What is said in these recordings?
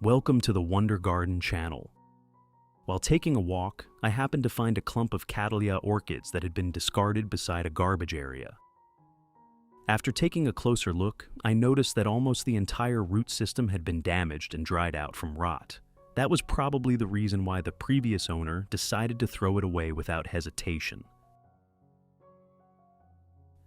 Welcome to the Wonder Garden channel. While taking a walk, I happened to find a clump of Cattleya orchids that had been discarded beside a garbage area. After taking a closer look, I noticed that almost the entire root system had been damaged and dried out from rot. That was probably the reason why the previous owner decided to throw it away without hesitation.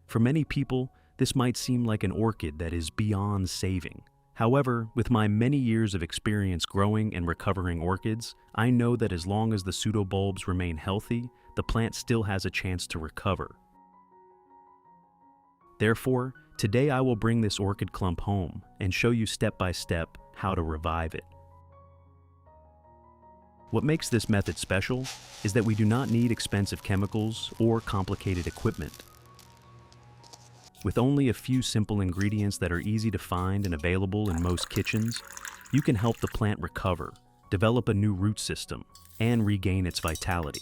For many people, this might seem like an orchid that is beyond saving. However, with my many years of experience growing and recovering orchids, I know that as long as the pseudobulbs remain healthy, the plant still has a chance to recover. Therefore, today I will bring this orchid clump home and show you step by step how to revive it. What makes this method special is that we do not need expensive chemicals or complicated equipment. With only a few simple ingredients that are easy to find and available in most kitchens, you can help the plant recover, develop a new root system, and regain its vitality.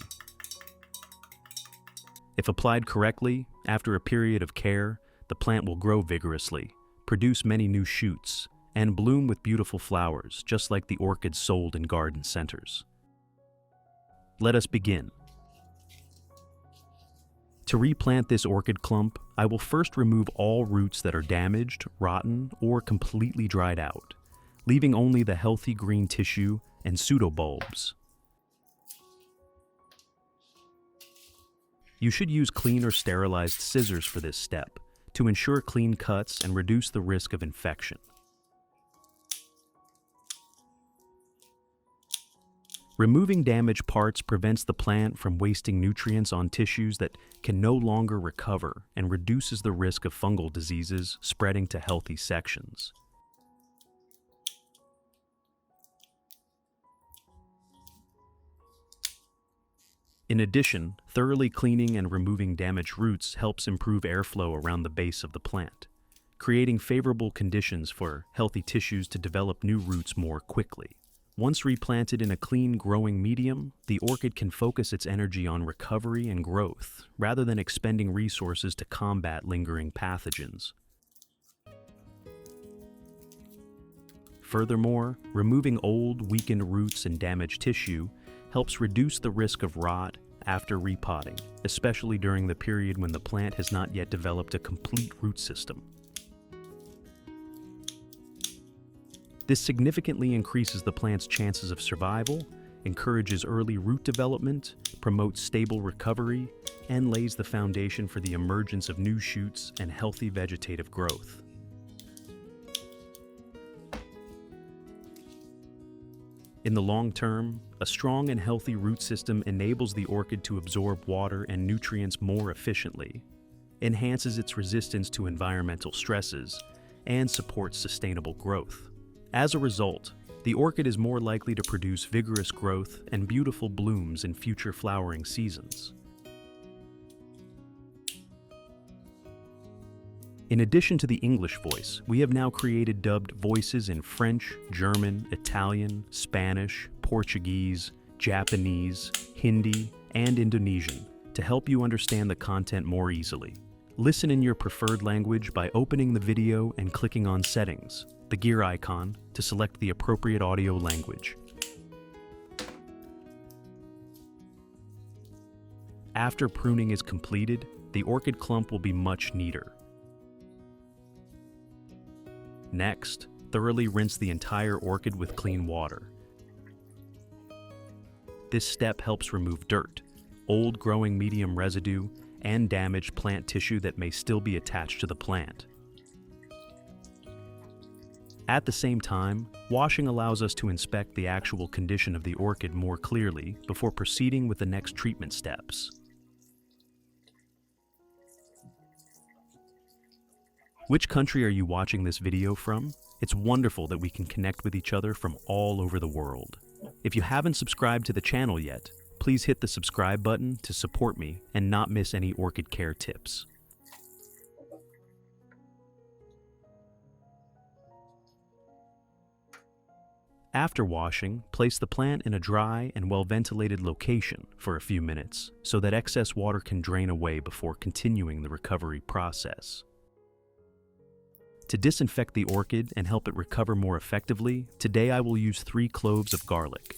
If applied correctly, after a period of care, the plant will grow vigorously, produce many new shoots, and bloom with beautiful flowers, just like the orchids sold in garden centers. Let us begin. To replant this orchid clump, I will first remove all roots that are damaged, rotten, or completely dried out, leaving only the healthy green tissue and pseudobulbs. You should use clean or sterilized scissors for this step to ensure clean cuts and reduce the risk of infection. Removing damaged parts prevents the plant from wasting nutrients on tissues that can no longer recover and reduces the risk of fungal diseases spreading to healthy sections. In addition, thoroughly cleaning and removing damaged roots helps improve airflow around the base of the plant, creating favorable conditions for healthy tissues to develop new roots more quickly. Once replanted in a clean, growing medium, the orchid can focus its energy on recovery and growth, rather than expending resources to combat lingering pathogens. Furthermore, removing old, weakened roots and damaged tissue helps reduce the risk of rot after repotting, especially during the period when the plant has not yet developed a complete root system. This significantly increases the plant's chances of survival, encourages early root development, promotes stable recovery, and lays the foundation for the emergence of new shoots and healthy vegetative growth. In the long term, a strong and healthy root system enables the orchid to absorb water and nutrients more efficiently, enhances its resistance to environmental stresses, and supports sustainable growth. As a result, the orchid is more likely to produce vigorous growth and beautiful blooms in future flowering seasons. In addition to the English voice, we have now created dubbed voices in French, German, Italian, Spanish, Portuguese, Japanese, Hindi, and Indonesian to help you understand the content more easily. Listen in your preferred language by opening the video and clicking on Settings, the gear icon, to select the appropriate audio language. After pruning is completed, the orchid clump will be much neater. Next, thoroughly rinse the entire orchid with clean water. This step helps remove dirt, old growing medium residue, and damaged plant tissue that may still be attached to the plant. At the same time, washing allows us to inspect the actual condition of the orchid more clearly before proceeding with the next treatment steps. Which country are you watching this video from? It's wonderful that we can connect with each other from all over the world. If you haven't subscribed to the channel yet, please hit the subscribe button to support me and not miss any orchid care tips. After washing, place the plant in a dry and well-ventilated location for a few minutes so that excess water can drain away before continuing the recovery process. To disinfect the orchid and help it recover more effectively, today I will use 3 cloves of garlic.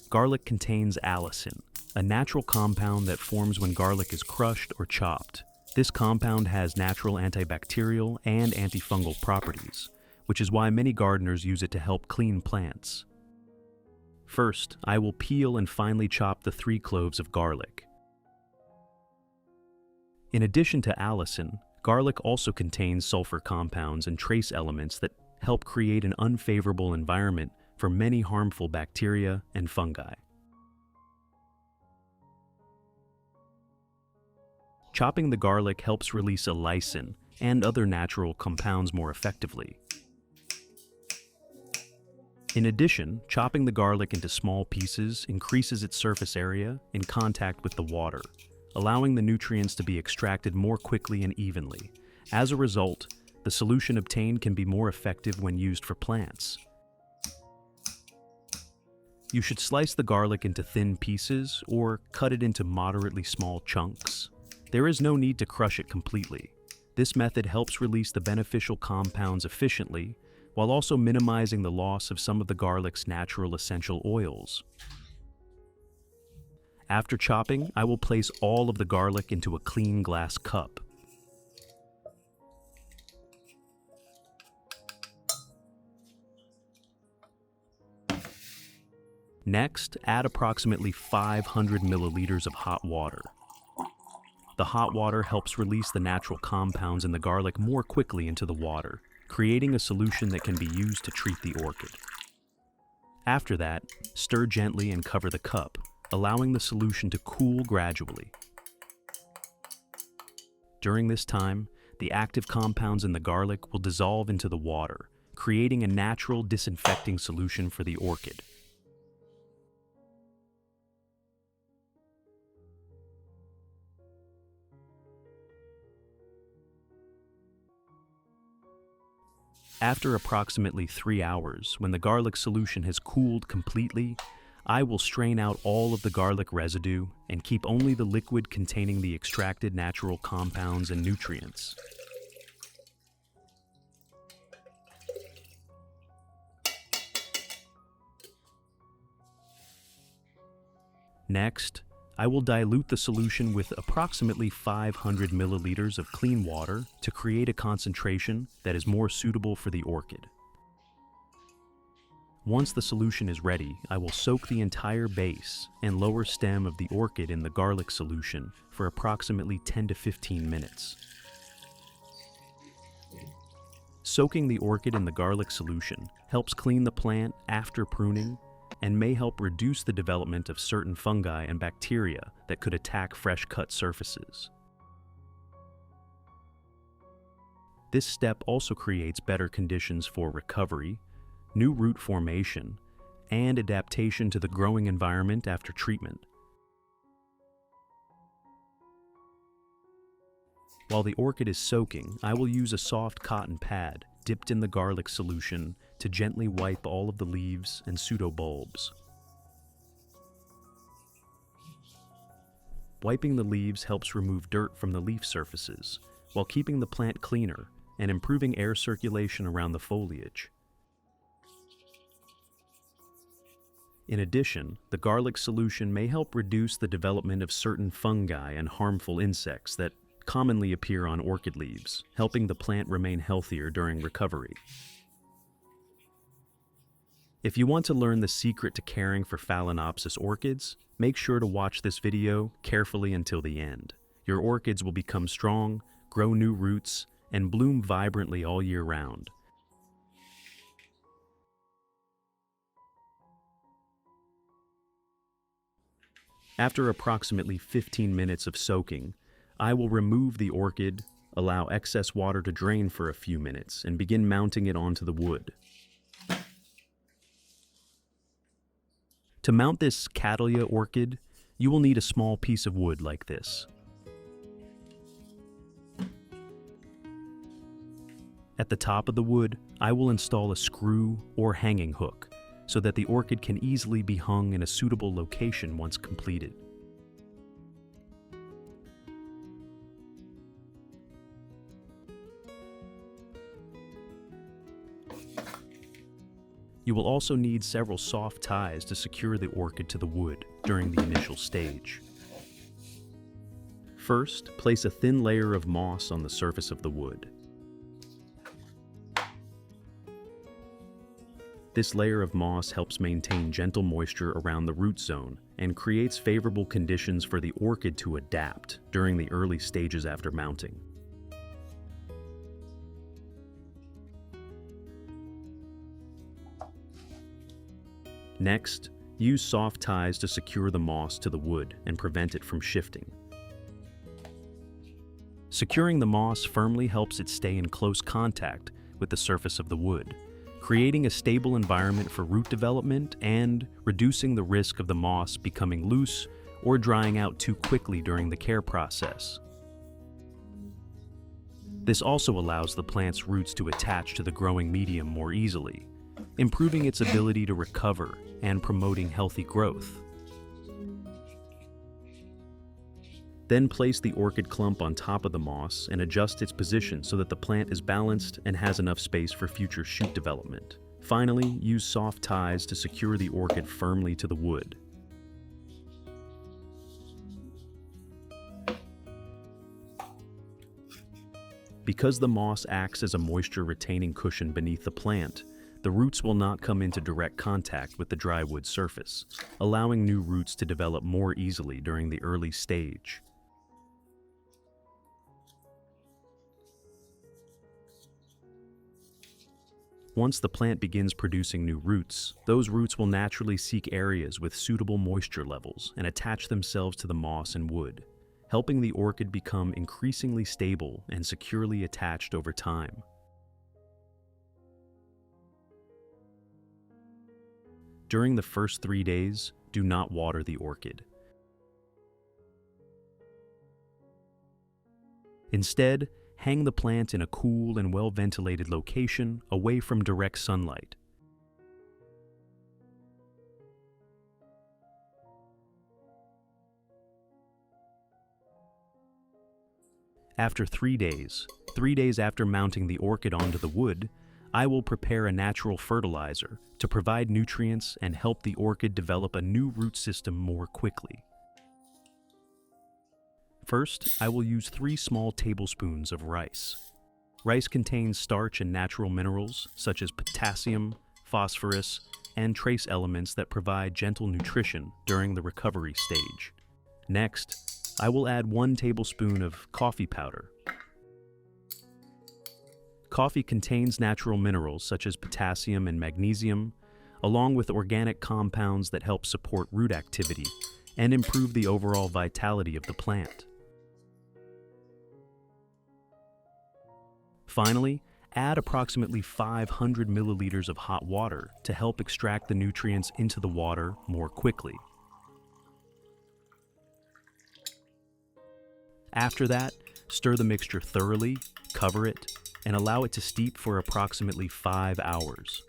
Garlic contains allicin, a natural compound that forms when garlic is crushed or chopped. This compound has natural antibacterial and antifungal properties, which is why many gardeners use it to help clean plants. First, I will peel and finely chop the 3 cloves of garlic. In addition to allicin, garlic also contains sulfur compounds and trace elements that help create an unfavorable environment for many harmful bacteria and fungi. Chopping the garlic helps release allicin and other natural compounds more effectively. In addition, chopping the garlic into small pieces increases its surface area in contact with the water, allowing the nutrients to be extracted more quickly and evenly. As a result, the solution obtained can be more effective when used for plants. You should slice the garlic into thin pieces or cut it into moderately small chunks. There is no need to crush it completely. This method helps release the beneficial compounds efficiently while also minimizing the loss of some of the garlic's natural essential oils. After chopping, I will place all of the garlic into a clean glass cup. Next, add approximately 500 milliliters of hot water. The hot water helps release the natural compounds in the garlic more quickly into the water, creating a solution that can be used to treat the orchid. After that, stir gently and cover the cup, allowing the solution to cool gradually. During this time, the active compounds in the garlic will dissolve into the water, creating a natural disinfecting solution for the orchid. After approximately 3 hours, when the garlic solution has cooled completely, I will strain out all of the garlic residue and keep only the liquid containing the extracted natural compounds and nutrients. Next, I will dilute the solution with approximately 500 milliliters of clean water to create a concentration that is more suitable for the orchid. Once the solution is ready, I will soak the entire base and lower stem of the orchid in the garlic solution for approximately 10 to 15 minutes. Soaking the orchid in the garlic solution helps clean the plant after pruning and may help reduce the development of certain fungi and bacteria that could attack fresh-cut surfaces. This step also creates better conditions for recovery, new root formation, and adaptation to the growing environment after treatment. While the orchid is soaking, I will use a soft cotton pad dipped in the garlic solution to gently wipe all of the leaves and pseudobulbs. Wiping the leaves helps remove dirt from the leaf surfaces, while keeping the plant cleaner and improving air circulation around the foliage. In addition, the garlic solution may help reduce the development of certain fungi and harmful insects that commonly appear on orchid leaves, helping the plant remain healthier during recovery. If you want to learn the secret to caring for Phalaenopsis orchids, make sure to watch this video carefully until the end. Your orchids will become strong, grow new roots, and bloom vibrantly all year round. After approximately 15 minutes of soaking, I will remove the orchid, allow excess water to drain for a few minutes, and begin mounting it onto the wood. To mount this Cattleya orchid, you will need a small piece of wood like this. At the top of the wood, I will install a screw or hanging hook so that the orchid can easily be hung in a suitable location once completed. You will also need several soft ties to secure the orchid to the wood during the initial stage. First, place a thin layer of moss on the surface of the wood. This layer of moss helps maintain gentle moisture around the root zone and creates favorable conditions for the orchid to adapt during the early stages after mounting. Next, use soft ties to secure the moss to the wood and prevent it from shifting. Securing the moss firmly helps it stay in close contact with the surface of the wood, creating a stable environment for root development and reducing the risk of the moss becoming loose or drying out too quickly during the care process. This also allows the plant's roots to attach to the growing medium more easily, improving its ability to recover and promoting healthy growth. Then place the orchid clump on top of the moss and adjust its position so that the plant is balanced and has enough space for future shoot development. Finally, use soft ties to secure the orchid firmly to the wood. Because the moss acts as a moisture-retaining cushion beneath the plant, the roots will not come into direct contact with the dry wood surface, allowing new roots to develop more easily during the early stage. Once the plant begins producing new roots, those roots will naturally seek areas with suitable moisture levels and attach themselves to the moss and wood, helping the orchid become increasingly stable and securely attached over time. During the first 3 days, do not water the orchid. Instead, hang the plant in a cool and well-ventilated location away from direct sunlight. After 3 days, 3 days after mounting the orchid onto the wood, I will prepare a natural fertilizer to provide nutrients and help the orchid develop a new root system more quickly. First, I will use 3 small tablespoons of rice. Rice contains starch and natural minerals such as potassium, phosphorus, and trace elements that provide gentle nutrition during the recovery stage. Next, I will add 1 tablespoon of coffee powder. Coffee contains natural minerals such as potassium and magnesium, along with organic compounds that help support root activity and improve the overall vitality of the plant. Finally, add approximately 500 milliliters of hot water to help extract the nutrients into the water more quickly. After that, stir the mixture thoroughly, cover it, and allow it to steep for approximately 5 hours.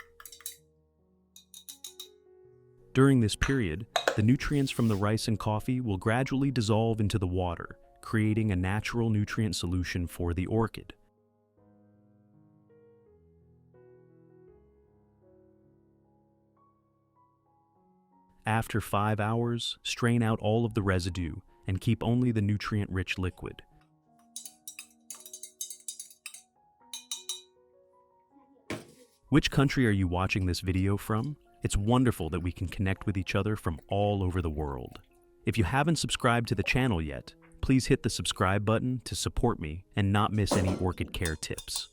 During this period, the nutrients from the rice and coffee will gradually dissolve into the water, creating a natural nutrient solution for the orchid. After 5 hours, strain out all of the residue and keep only the nutrient-rich liquid. Which country are you watching this video from? It's wonderful that we can connect with each other from all over the world. If you haven't subscribed to the channel yet, please hit the subscribe button to support me and not miss any orchid care tips.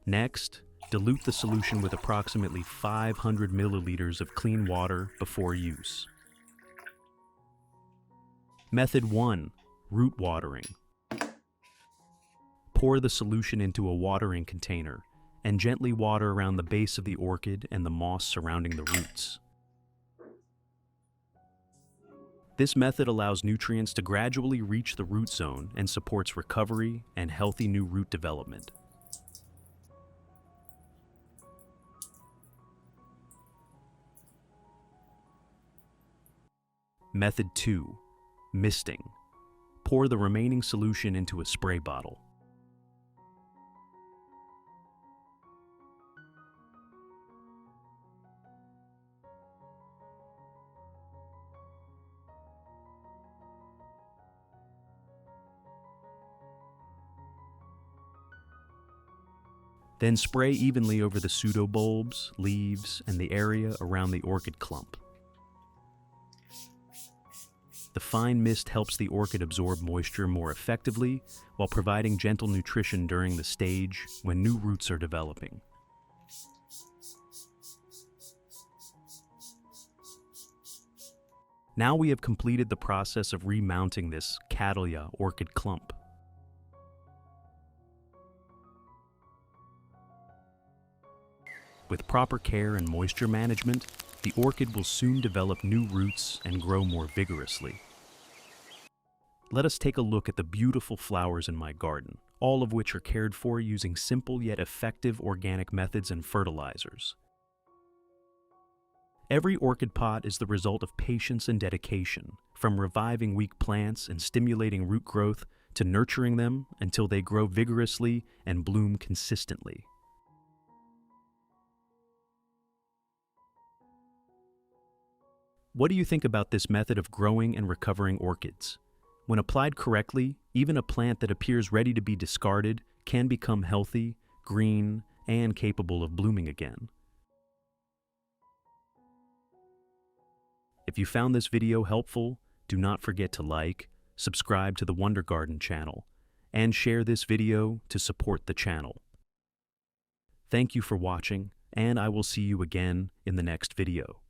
Next, dilute the solution with approximately 500 milliliters of clean water before use. Method 1. Root watering. Pour the solution into a watering container and gently water around the base of the orchid and the moss surrounding the roots. This method allows nutrients to gradually reach the root zone and supports recovery and healthy new root development. Method 2. Misting. Pour the remaining solution into a spray bottle. Then spray evenly over the pseudobulbs, leaves, and the area around the orchid clump. The fine mist helps the orchid absorb moisture more effectively while providing gentle nutrition during the stage when new roots are developing. Now we have completed the process of remounting this Cattleya orchid clump. With proper care and moisture management, the orchid will soon develop new roots and grow more vigorously. Let us take a look at the beautiful flowers in my garden, all of which are cared for using simple yet effective organic methods and fertilizers. Every orchid pot is the result of patience and dedication, from reviving weak plants and stimulating root growth to nurturing them until they grow vigorously and bloom consistently. What do you think about this method of growing and recovering orchids? When applied correctly, even a plant that appears ready to be discarded can become healthy, green, and capable of blooming again. If you found this video helpful, do not forget to like, subscribe to the Wonder Garden channel, and share this video to support the channel. Thank you for watching, and I will see you again in the next video.